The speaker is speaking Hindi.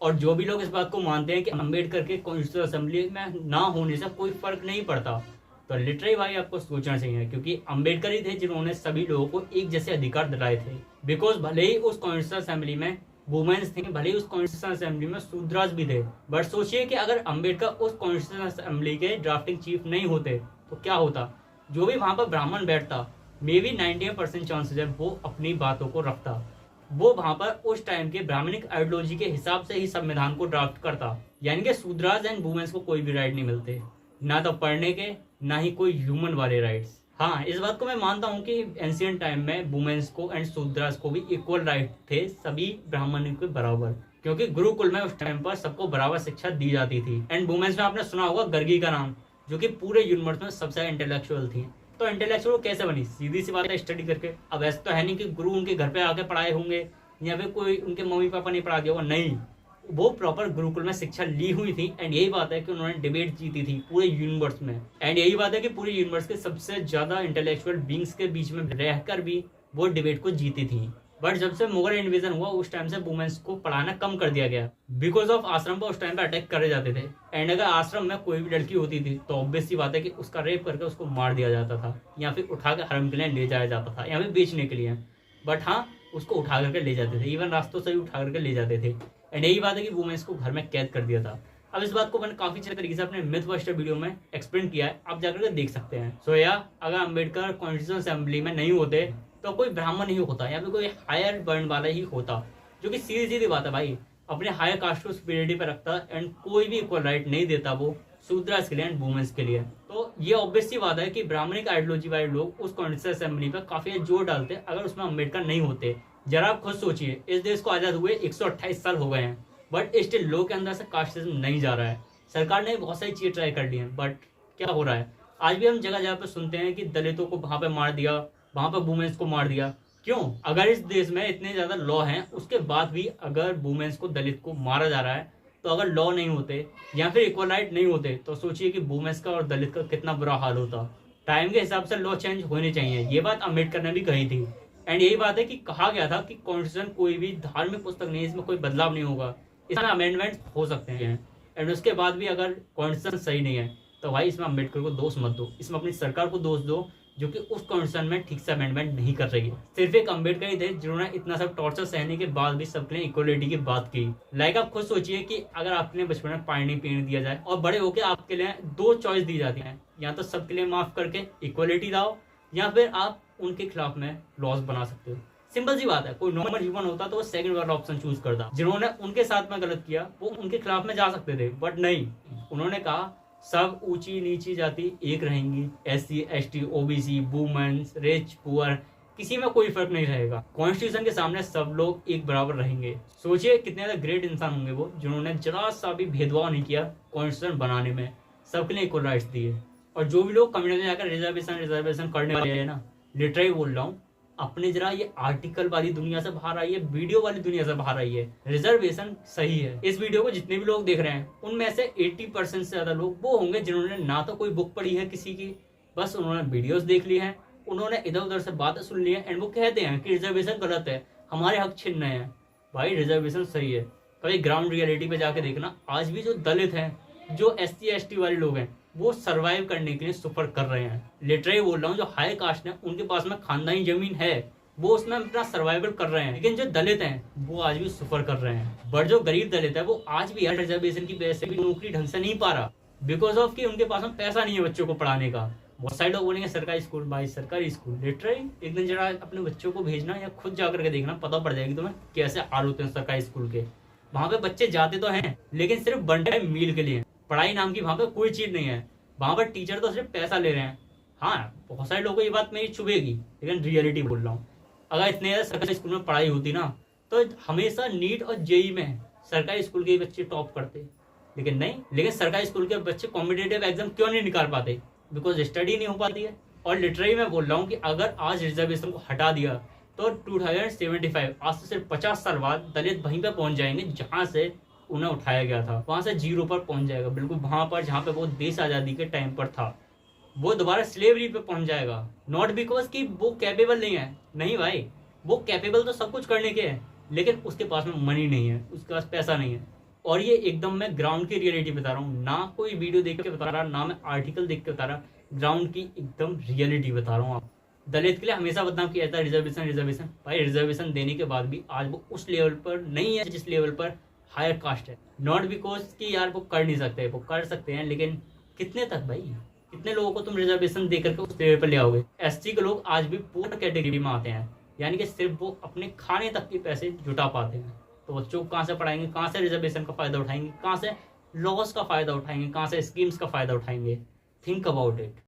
और जो भी लोग इस बात को मानते हैं कि अंबेडकर के कॉन्स्टिट्यूशन असेंबली में ना होने से कोई फर्क नहीं पड़ता, तो लिटरली भाई आपको सोचना चाहिए, क्योंकि अंबेडकर ही थे जिन्होंने सभी लोगों को एक जैसे अधिकार दिलाए थे। बिकॉज भले ही उस कॉन्स्टिट्यूशन असेंबली में वुमेन्स थे, भले ही उस कॉन्स्टिट्यूशन असेंबली में शूद्रास भी थे, बट सोचिए कि अगर अंबेडकर उस कॉन्स्टिट्यूशन असेंबली के ड्राफ्टिंग चीफ नहीं होते तो क्या होता। जो भी वहां पर ब्राह्मण बैठता, मे बी 98% चांसेस है वो अपनी बातों को रखता। वो वहां पर उस टाइम के ब्राह्मणिक आइडियोलॉजी के हिसाब से ही संविधान को ड्राफ्ट करता, यानी कि शूद्रास एंड वुमेन्स को कोई भी राइट नहीं मिलते, ना तो पढ़ने के ना ही कोई ह्यूमन वाले राइट्स। हाँ, इस बात को मैं मानता हूँ कि एंशियंट टाइम में वुमेन्स को एंड शूद्रास को भी इक्वल राइट थे, सभी ब्राह्मणों के बराबर, क्योंकि गुरुकुल में उस टाइम पर सबको बराबर शिक्षा दी जाती थी। एंड वुमेन्स में आपने सुना होगा गर्गी का नाम, जो कि पूरे यूनिवर्स में सबसे इंटेलेक्चुअल थी। तो इंटेलेक्चुअल कैसे बनी? सीधी सी बात है, स्टडी करके। अब ऐसा तो है नहीं कि गुरु उनके घर पे आके पढ़ाए होंगे या फिर कोई उनके मम्मी पापा ने पढ़ा दिया होगा, नहीं, वो प्रॉपर गुरुकुल में शिक्षा ली हुई थी। एंड यही बात है कि उन्होंने डिबेट जीती थी पूरे यूनिवर्स में। एंड यही बात है कि पूरे यूनिवर्स के सबसे ज्यादा इंटेलेक्चुअल बींग्स के बीच में रहकर भी वो डिबेट को जीती थी। बट जब से मुगल इन्वेजन हुआ उस टाइम से वुमेन्स को पढ़ाना कम कर दिया गया, बिकॉज ऑफ आश्रम पर उस टाइम पे अटैक करे जाते थे। एंड अगर आश्रम में कोई भी लड़की होती थी तो ऑब्वियस सी बात है कि उसका रेप करके उसको मार दिया जाता था, या फिर उठा के हरम के लिए ले जाया जाता था, या फिर बेचने के लिए। बट हाँ, उसको उठा करके ले जाते थे, इवन रास्तों से भी उठा करके ले जाते थे। एंड यही बात है कि वुमेन्स को घर में कैद कर दिया था। अब इस बात को मैंने काफी अच्छे तरीके से अपने मिथ बस्टर वीडियो में एक्सप्लेन किया है, आप जाकर के देख सकते हैं। सो या अगर अम्बेडकर कॉन्स्टिट्यूशन असेंबली में नहीं होते तो कोई ब्राह्मण ही होता या फिर कोई हायर वर्ण वाला ही होता, जो कि सीधी सीधी बात है भाई, अपने हायर कास्ट को सुपीरियरिटी पे रखता एंड कोई भी इक्वल राइट नहीं देता वो शूद्रास के लिए एंड वुमेन्स के लिए। तो ये ऑब्वियस सी बात है कि ब्राह्मणिक आइडियोलॉजी वाले लोग उस कॉन्स्टिट्यूशन असेंबली पर काफी जोर डालते अगर उसमें अम्बेडकर नहीं होते। जरा आप खुद सोचिए, इस देश को आजाद हुए 128 साल हो गए हैं, बट स्टिल लोग के अंदर से कास्टिज्म नहीं जा रहा है। सरकार ने बहुत सारी चीजें ट्राई कर ली हैं, बट क्या हो रहा है? आज भी हम जगह जगह पे सुनते हैं कि दलितों को वहां पे मार दिया, वहां पे वुमेन्स को मार दिया। क्यों? अगर इस देश में इतने ज्यादा लॉ हैं उसके बाद भी अगर वुमेन्स को, दलित को मारा जा रहा है, तो अगर लॉ नहीं होते या फिर इक्वल राइट नहीं होते तो सोचिए कि वुमेन्स का और दलित का कितना बुरा हाल होता। टाइम के हिसाब से लॉ चेंज होने चाहिए, ये बात अम्बेडकर ने भी कही थी। एंड यही बात है कि कहा गया था कि कॉन्स्टिट्यूशन कोई भी धार्मिक पुस्तक नहीं, इसमें कोई बदलाव नहीं होगा, इसमें अमेंडमेंट हो सकते हैं। एंड उसके बाद भी अगर कॉन्स्टिट्यूशन सही नहीं है तो भाई इसमें अम्बेडकर को दोष मत दो, इसमें अपनी सरकार को दोष दो जो कि उस कॉन्स्टिट्यूशन में ठीक से अमेंडमेंट नहीं कर रही है। सिर्फ एक अम्बेडकर ही थे जिन्होंने इतना सब टॉर्चर सहने के बाद भी सबके लिए इक्वलिटी की बात की। लाइक आप खुद सोचिए कि अगर आपके लिए बचपन में पानी पीने दिया जाए और बड़े होकर आपके लिए दो चॉइस दी जाती है, या तो सबके लिए माफ करके इक्वलिटी लाओ या फिर आप उनके खिलाफ में लॉस बना सकते हो। सिंपल सी बात है, कोई नॉर्मल ह्यूमन होता तो वो सेकंड वाला ऑप्शन चूज करता। जिन्होंने उनके साथ में गलत किया वो उनके खिलाफ में जा सकते थे, बट नहीं, उन्होंने कहा सब ऊंची नीची जाति एक रहेंगी, SC ST OBC women's rich poor किसी में कोई फर्क नहीं रहेगा, कॉन्स्टिट्यूशन के सामने सब लोग एक बराबर रहेंगे। सोचिए कितने ज्यादा ग्रेट इंसान होंगे वो जिन्होंने जरा सा भी भेदभाव नहीं किया कॉन्स्टिट्यूशन बनाने में, सबके लिए इक्वल राइट्स दिए। और जो भी लोग कम्युनिटी में जाकर रिजर्वेशन करने वाले हैं ना, लिटरली बोल रहा हूँ, अपने जरा ये आर्टिकल वाली दुनिया से बाहर आइए, वीडियो वाली दुनिया से बाहर आइए। रिजर्वेशन सही है। इस वीडियो को जितने भी लोग देख रहे हैं उनमें से 80% से ज्यादा लोग वो होंगे जिन्होंने ना तो कोई बुक पढ़ी है किसी की, बस उन्होंने वीडियोस देख ली है, उन्होंने इधर उधर से बातें सुन ली है एंड वो कहते हैं कि रिजर्वेशन गलत है, हमारे हक छीन रहे हैं। भाई रिजर्वेशन सही है। कभी ग्राउंड रियलिटी पे जाके देखना, आज भी जो दलित हैं, जो SC ST वाले लोग हैं, वो सरवाइव करने के लिए सफर कर रहे हैं। लिटरली बोल रहा हूँ, जो हाई कास्ट है उनके पास में खानदानी जमीन है, वो उसमें अपना सर्वाइवल कर रहे हैं, लेकिन जो दलित हैं वो आज भी सफर कर रहे हैं। बट जो गरीब दलित है वो आज भी रिजर्वेशन की वजह से भी नौकरी ढंग से नहीं पा रहा, बिकॉज ऑफ कि उनके पास में पैसा नहीं है बच्चों को पढ़ाने का। बहुत सारे लोग बोलेंगे सरकारी स्कूल, भाई सरकारी स्कूल लिटरली एक दिन जरा अपने बच्चों को भेजना या खुद जाकर के देखना, पता पड़ जाएगी तुम्हें कैसे हाल होते हैं सरकारी स्कूल के। वहां पे बच्चे जाते तो हैं लेकिन सिर्फ वन टाइम मील के लिए, पढ़ाई नाम की वहां पे कोई चीज नहीं है। वहां पर टीचर तो सिर्फ पैसा ले रहे हैं। हाँ, बहुत सारे लोगों को ये बात मेरी चुभेगी, लेकिन रियलिटी बोल रहा हूँ। अगर इतने ज्यादा सरकारी स्कूल में पढ़ाई होती ना तो हमेशा नीट और JEE में सरकारी स्कूल के बच्चे टॉप करते, लेकिन नहीं। लेकिन सरकारी स्कूल के बच्चे कॉम्पिटेटिव एग्जाम क्यों नहीं निकाल पाते? बिकॉज स्टडी नहीं हो पाती है। और लिटरली मैं बोल रहा हूँ कि अगर आज रिजर्वेशन को हटा दिया तो 2075 आज से सिर्फ 50 साल बाद दलित वहीं पे पहुंच जाएंगे जहां से उन्हें उठाया गया था, वहां से जीरो पर पहुंच जाएगा, बिल्कुल वहां पर जहां पे वो देश आजादी के टाइम पर था। वो दोबारा स्लेवरी पे पहुंच जाएगा, नॉट बिकॉज कि वो कैपेबल नहीं है, नहीं भाई, वो कैपेबल तो सब कुछ करने के है, लेकिन उसके पास में मनी नहीं है, उसके पास पैसा नहीं है। और ये एकदम मैं ग्राउंड की रियलिटी बता रहा हूँ, ना कोई वीडियो देख के बता रहा, ना मैं आर्टिकल देख के बता रहा, ग्राउंड की एकदम रियलिटी बता रहा हूँ आप। दलित के लिए हमेशा बदनाम किया जाता है रिजर्वेशन रिजर्वेशन, भाई रिजर्वेशन देने के बाद भी आज वो उस लेवल पर नहीं है जिस लेवल पर हायर कास्ट है। नॉट बिकॉज कि यार वो कर नहीं सकते, वो कर सकते हैं, लेकिन कितने तक भाई, कितने लोगों को तुम रिजर्वेशन दे करके उस लेवल पर ले आओगे। एससी के लोग आज भी पूर्ण कैटेगरी में आते हैं, यानी कि सिर्फ वो अपने खाने तक के पैसे जुटा पाते हैं। तो बच्चों को कहाँ से पढ़ाएंगे, कहाँ से रिजर्वेशन का फायदा उठाएंगे, कहाँ से लॉस का फायदा उठाएंगे, कहाँ से स्कीम्स का फायदा उठाएंगे। Think about it.